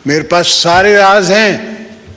میرے پاس سارے راز ہیں،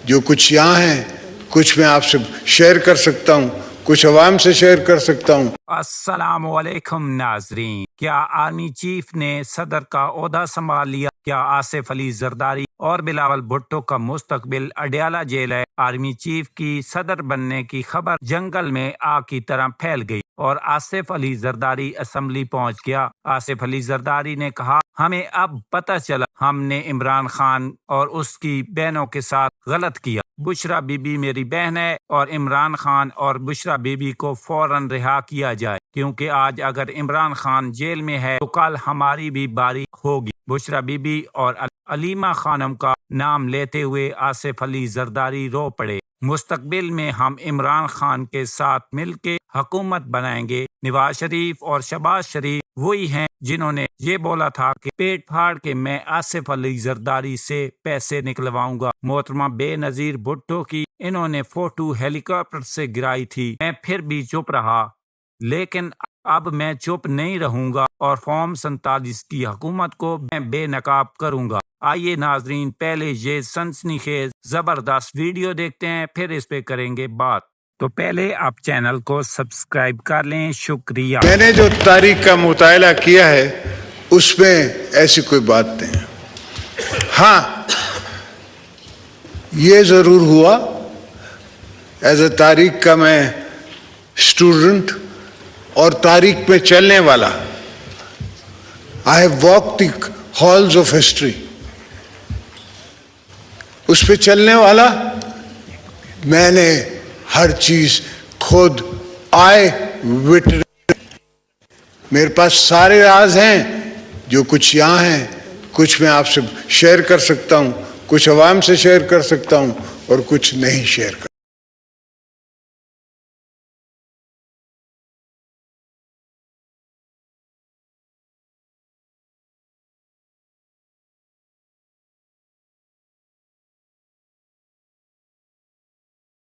جو کچھ یہاں ہیں کچھ میں آپ سے شیئر کر سکتا ہوں، کچھ عوام سے شیئر کر سکتا ہوں۔ السلام علیکم ناظرین، کیا آرمی چیف نے صدر کا عہدہ سنبھال لیا؟ کیا آصف علی زرداری اور بلاول بھٹو کا مستقبل اڈیالہ جیل ہے؟ آرمی چیف کی صدر بننے کی خبر جنگل میں آگ کی طرح پھیل گئی اور آصف علی زرداری اسمبلی پہنچ گیا۔ آصف علی زرداری نے کہا، ہمیں اب پتہ چلا ہم نے عمران خان اور اس کی بہنوں کے ساتھ غلط کیا۔ بشرا بی بی میری بہن ہے اور عمران خان اور بشرا بی بی کو فوراً رہا کیا جائے، کیونکہ آج اگر عمران خان جیل میں ہے تو کل ہماری بھی باری ہوگی۔ بشرا بی بی اور علیمہ خانم کا نام لیتے ہوئے آصف علی زرداری رو پڑے۔ مستقبل میں ہم عمران خان کے ساتھ مل کے حکومت بنائیں گے۔ نواز شریف اور شہباز شریف وہی ہیں جنہوں نے یہ بولا تھا کہ پیٹ پھاڑ کے میں آصف علی زرداری سے پیسے نکلواؤں گا۔ محترمہ بے نظیر بھٹو کی انہوں نے فوٹو ہیلی کاپٹر سے گرائی تھی۔ میں پھر بھی چپ رہا، لیکن اب میں چپ نہیں رہوں گا اور فارم 47 کی حکومت کو میں بے نقاب کروں گا۔ آئیے ناظرین، پہلے یہ سنسنی خیز زبردست ویڈیو دیکھتے ہیں، پھر اس پہ کریں گے بات۔ تو پہلے آپ چینل کو سبسکرائب کر لیں، شکریہ۔ میں نے جو تاریخ کا مطالعہ کیا ہے اس میں ایسی کوئی بات نہیں ہے۔ ہاں، یہ ضرور ہوا، ایز اے تاریخ کا میں اسٹوڈنٹ اور تاریخ میں چلنے والا، I have walk the halls of history, اس پہ چلنے والا میں نے ہر چیز خود آئے وٹنس، میرے پاس سارے راز ہیں، جو کچھ یہاں ہیں کچھ میں آپ سے شیئر کر سکتا ہوں، کچھ عوام سے شیئر کر سکتا ہوں اور کچھ نہیں شیئر کر۔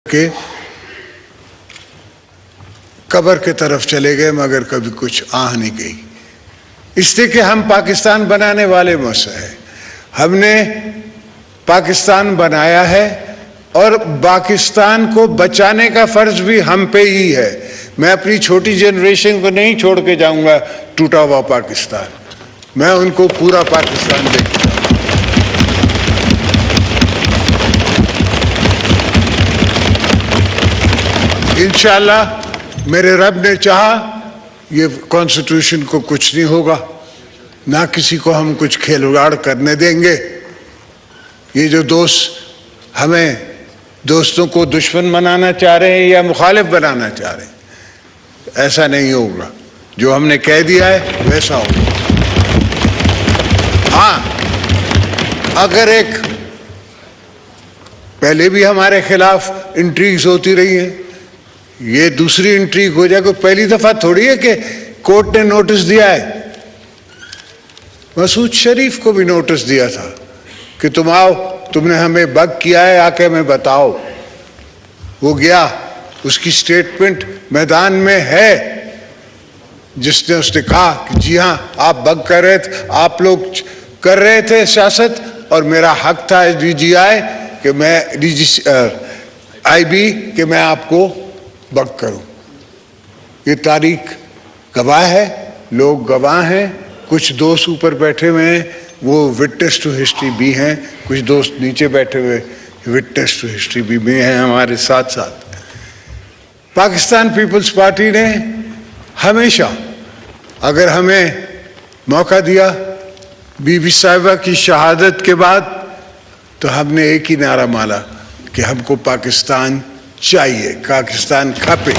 کہ قبر کی طرف چلے گئے مگر کبھی کچھ آہ نہیں گئی، اس لیے کہ ہم پاکستان بنانے والے موثر ہیں۔ ہم نے پاکستان بنایا ہے اور پاکستان کو بچانے کا فرض بھی ہم پہ ہی ہے۔ میں اپنی چھوٹی جنریشن کو نہیں چھوڑ کے جاؤں گا ٹوٹا ہوا پاکستان، میں ان کو پورا پاکستان دے کے جاؤں گا۔ انشاءاللہ میرے رب نے چاہا یہ کانسٹیٹیوشن کو کچھ نہیں ہوگا، نہ کسی کو ہم کچھ کھلواڑ کرنے دیں گے۔ یہ جو دوست ہمیں دوستوں کو دشمن بنانا چاہ رہے ہیں یا مخالف بنانا چاہ رہے ہیں، ایسا نہیں ہوگا۔ جو ہم نے کہہ دیا ہے ویسا ہوگا۔ ہاں، اگر ایک پہلے بھی ہمارے خلاف انٹریگز ہوتی رہی ہیں، یہ دوسری انٹریگ ہو جائے، کوئی پہلی دفعہ تھوڑی ہے کہ کورٹ نے نوٹس دیا ہے۔ مسعود شریف کو بھی نوٹس دیا تھا کہ تم آؤ، تم نے ہمیں بگ کیا ہے، آ کے ہمیں بتاؤ۔ وہ گیا، اس کی سٹیٹمنٹ میدان میں ہے، جس نے کہا کہ جی ہاں آپ بگ کر رہے تھے، آپ لوگ کر رہے تھے سیاست، اور میرا حق تھا ڈی جی آئی کہ میں آئی بی کہ میں آپ کو بگ کروں۔ یہ تاریخ گواہ ہے، لوگ گواہ ہیں، کچھ دوست اوپر بیٹھے ہوئے ہیں وہ وٹنس ٹو ہسٹری بھی ہیں، کچھ دوست نیچے بیٹھے ہوئے وٹنس ٹو ہسٹری بھی ہیں ہمارے ساتھ ساتھ۔ پاکستان پیپلز پارٹی نے ہمیشہ اگر ہمیں موقع دیا، بی بی صاحبہ کی شہادت کے بعد، تو ہم نے ایک ہی نعرہ مارا کہ ہم کو پاکستان چاہیے، پاکستان کھپے۔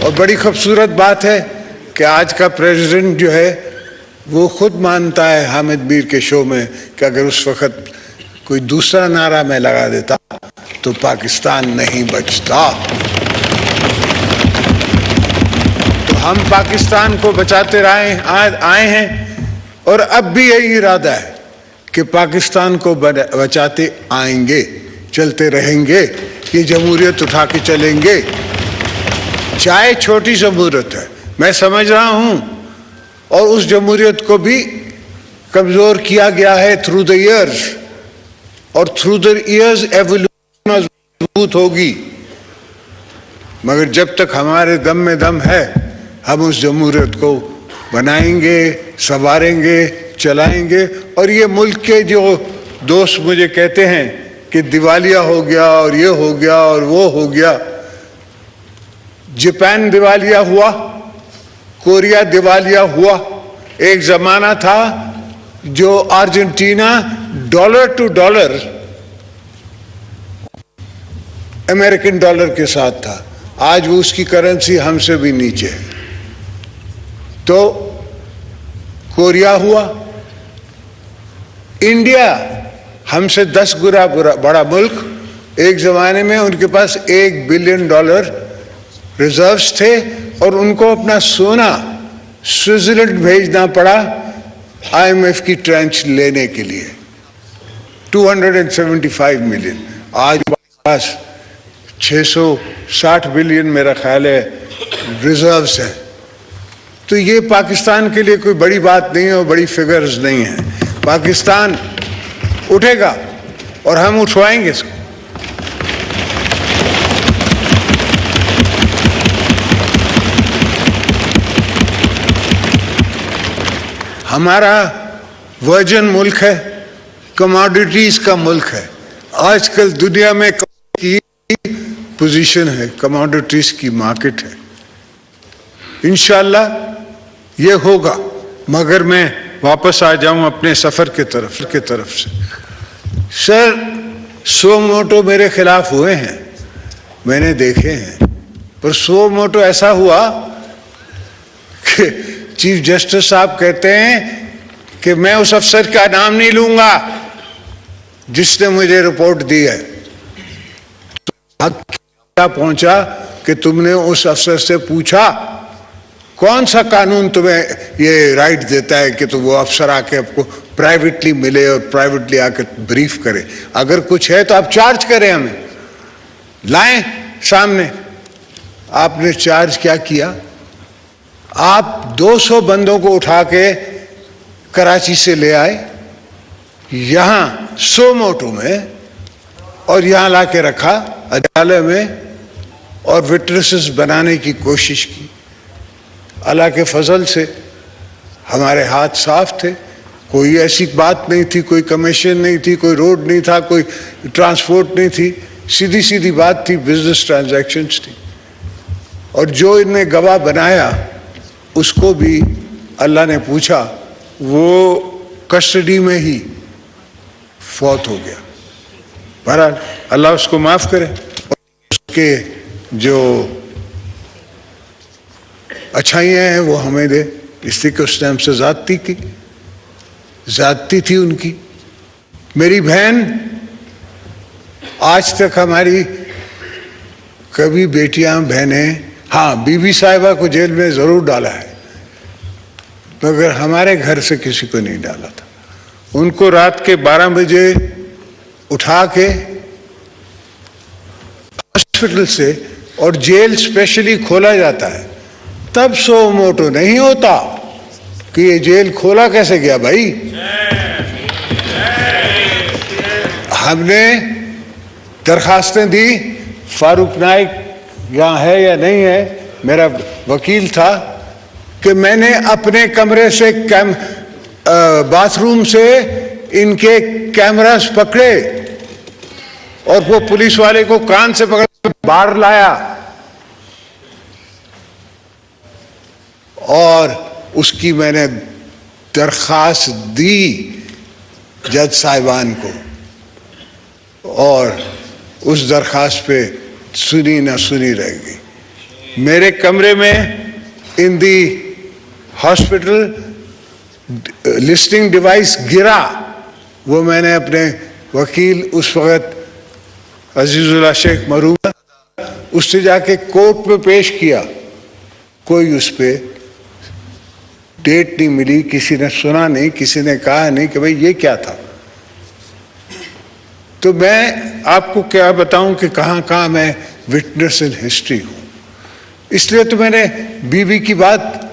اور بڑی خوبصورت بات ہے کہ آج کا پریزیڈنٹ جو ہے وہ خود مانتا ہے حامد میر کے شو میں کہ اگر اس وقت کوئی دوسرا نعرہ میں لگا دیتا تو پاکستان نہیں بچتا۔ تو ہم پاکستان کو بچاتے آئے ہیں اور اب بھی یہی ارادہ ہے کہ پاکستان کو بچاتے آئیں گے، چلتے رہیں گے، یہ جمہوریت اٹھا کے چلیں گے۔ چاہے چھوٹی جمہوریت ہے، میں سمجھ رہا ہوں اور اس جمہوریت کو بھی کمزور کیا گیا ہے تھرو دا ایئرز، اور تھرو دا ایئرز ایوولوشن مضبوط ہوگی، مگر جب تک ہمارے دم میں دم ہے ہم اس جمہوریت کو بنائیں گے، سنواریں گے، چلائیں گے۔ اور یہ ملک کے جو دوست مجھے کہتے ہیں کہ دیوالیہ ہو گیا اور یہ ہو گیا اور وہ ہو گیا، جاپان دیوالیہ ہوا، کوریا دیوالیہ ہوا، ایک زمانہ تھا جو Argentina dollar to dollar American dollar کے ساتھ تھا، آج وہ اس کی کرنسی ہم سے بھی نیچے ہے۔ تو کوریا ہوا، انڈیا ہم سے 10 گنا بڑا ملک، ایک زمانے میں ان کے پاس $1 بلین ریزروز تھے، اور ان کو اپنا سونا سوئٹزرلینڈ بھیجنا پڑا IMF کی ٹرانچ لینے کے لیے، 275 ملین۔ آج پاس 660 بلین میرا خیال ہے ریزروز ہیں۔ تو یہ پاکستان کے لیے کوئی بڑی بات نہیں ہے اور بڑی فگرز نہیں ہیں۔ پاکستان اٹھے گا اور ہم اٹھوائیں گے اس کو۔ ہمارا ورجن ملک ہے، کموڈیٹیز کا ملک ہے۔ آج کل دنیا میں کی پوزیشن ہے، کموڈیٹیز کی مارکیٹ ہے۔ انشاءاللہ یہ ہوگا، مگر میں واپس آ جاؤں اپنے سفر کے طرف سے۔ سر، 100 موٹو میرے خلاف ہوئے ہیں، میں نے دیکھے ہیں، پر 100 موٹو ایسا ہوا کہ چیف جسٹس صاحب کہتے ہیں کہ میں اس افسر کا نام نہیں لوں گا جس نے مجھے رپورٹ دی ہے۔ حق کیا پہنچا کہ تم نے اس افسر سے پوچھا کون سا قانون تمہیں یہ رائٹ دیتا ہے کہ وہ افسر آ کے آپ کو پرائیویٹلی ملے اور پرائیویٹلی آ کے بریف کرے؟ اگر کچھ ہے تو آپ چارج کریں، ہمیں لائیں سامنے۔ آپ نے چارج کیا کیا؟ آپ 200 بندوں کو اٹھا کے کراچی سے لے آئے یہاں 100 موٹو میں، اور یہاں لا کے رکھا عدالت میں، اور وٹنسز بنانے کی کوشش کی۔ اللہ کے فضل سے ہمارے ہاتھ صاف تھے، کوئی ایسی بات نہیں تھی، کوئی کمیشن نہیں تھی، کوئی روڈ نہیں تھا، کوئی ٹرانسپورٹ نہیں تھی، سیدھی سیدھی بات تھی، بزنس ٹرانزیکشنز تھی۔ اور جو ان نے گواہ بنایا اس کو بھی اللہ نے پوچھا، وہ کسٹڈی میں ہی فوت ہو گیا۔ بہرحال اللہ اس کو معاف کرے، اور اس کے جو اچھائیاں ہیں وہ ہمیں دے، اس لیے کہ اس نے ہم سے زیادتی تھی ان کی۔ میری بہن آج تک ہماری کبھی بیٹیاں بہنیں، ہاں بی بی صاحبہ کو جیل میں ضرور ڈالا ہے، مگر ہمارے گھر سے کسی کو نہیں ڈالا تھا۔ ان کو رات کے 12 بجے اٹھا کے ہاسپٹل سے اور جیل اسپیشلی کھولا جاتا ہے، تب 100 موٹو نہیں ہوتا کہ یہ جیل کھولا کیسے گیا بھائی۔ ہم نے درخواستیں دی، فاروق نائک یہاں ہے یا نہیں ہے، میرا وکیل تھا، کہ میں نے اپنے کمرے سے باتھ روم سے ان کے کیمراز پکڑے اور وہ پولیس والے کو کان سے پکڑ باہر لایا، اور اس کی میں نے درخواست دی جج صاحبان کو، اور اس درخواست پہ سنی نہ سنی رہ گئی۔ میرے کمرے میں ان دی ہاسپٹل لسٹنگ ڈیوائس گرا، وہ میں نے اپنے وکیل اس وقت عزیز اللہ شیخ مرحوم، اس سے جا کے کورٹ میں پیش کیا، کوئی اس پہ ڈیٹ نہیں ملی، کسی نے سنا نہیں، کسی نے کہا نہیں کہ بھئی یہ کیا تھا۔ تو میں آپ کو کیا بتاؤں کہ کہاں میں وٹنس ان ہسٹری ہوں۔ اس لیے تو میں نے بی بی کی بات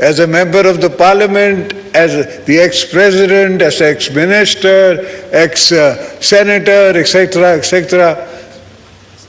As a member of the parliament, as the ex-president, as ex-minister, ex-senator, etc.,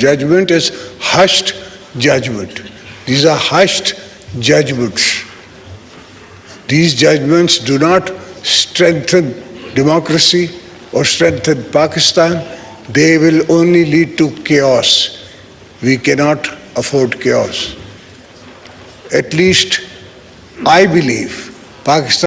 judgment is hushed judgment. These are hushed judgments. These judgments do not strengthen democracy or strengthen Pakistan. They will only lead to chaos. We cannot afford chaos. At least I believe Pakistan.